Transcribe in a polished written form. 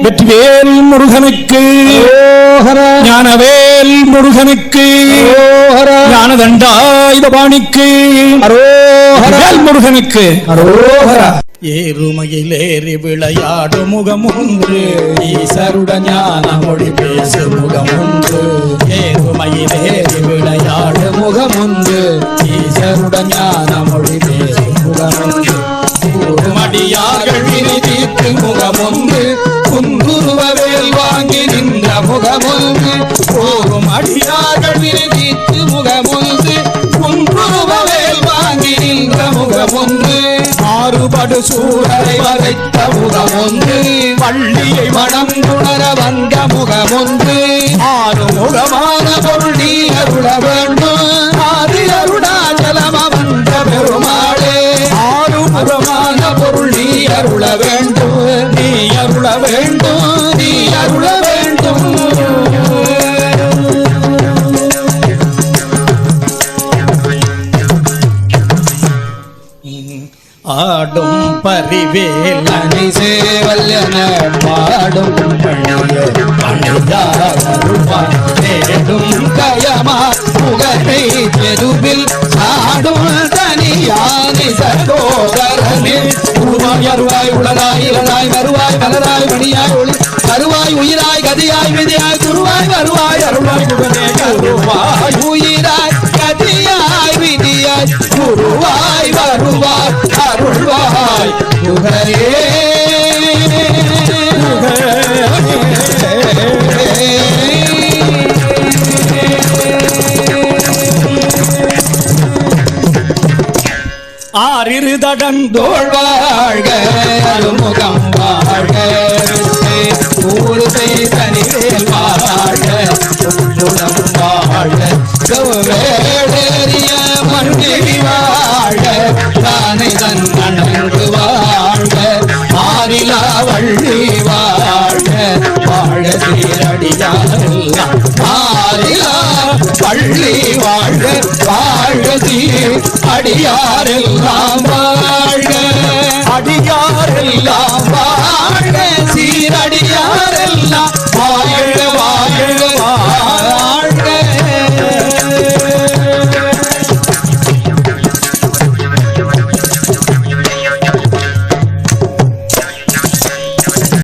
வெற்றிவேல் முருகனுக்கு, ஞானவேல் முருகனுக்கு, ஞானதண்டாயுதபாணிக்கு, வேல் முருகனுக்கு அரோகரா. ஏறுமையிலேறி விளையாடு முகமொன்று, ஈசருடன் ஞான மொழி பேசு முகமொன்று. ஏறுமையிலேறி விளையாடு முகமொன்று, ஈசருடன் ஞான மொழி பேசு முகமொன்று. கூறுமடியார்கள் விரிதீர்த்து முகமொன்று, குங்குருவவேல் வாங்கி நின்ற முகமொன்று. கூறுமடியார்கள் விரிதீர்த்து முகமொன்று, குங்குருவவேல் வாங்கி நின்ற முகமொன்று. ஆறுபடு சூழலை வரைத்த முகமொன்று, வள்ளியை மனம் துணர வந்த முகமொன்று. ஆறு முகமான பொருள் நீ அருள வேண்டும், ஆதி அருணாச்சலம் அமர்ந்த பெருமாளே. ஆறு முகமான பொருள் நீ அருள வேண்டும், நீ அருள வேண்டும், நீ அருள வேண்டும். ஆடும் பரிவேல் அணி சேவல்யன பாடும் பணியாரும் கயமா புகழை தெருவில் சாடும் தனியானி சகோதரனில். உருவாய் அருவாய் உடலாய் இளனாய் வருவாய் மலராய் மணியாய் ஒளி கருவாய் உயிராய் கதியாய் விதியாய் குருவாய் வருவாய் அருளாய் புகழே கருவாய் உயிராய் கதியாய் விதியாய் குருவாய் வருவாய் அருள்வாய் புகழே. ஆறிரு தடந்தோள் வாழ்க அருமுகம் வாழ்க, ஊரு செய்தனிவேல் வாழ்க, உள்முடம் வாழ்க, வேடேறிய மண்ணில் வாழ்க, தானை தன் நன்கு வாழ்க, ஆறிலா வள்ளி வாழ்க, வாழ சீரடியாரெல்லாம் ஆறிலா வள்ளி வாழ்க, வாழ்க சீர் அடியாரெல்லாம் வாழ்க, அடியாரெல்லாம் வாழ்க.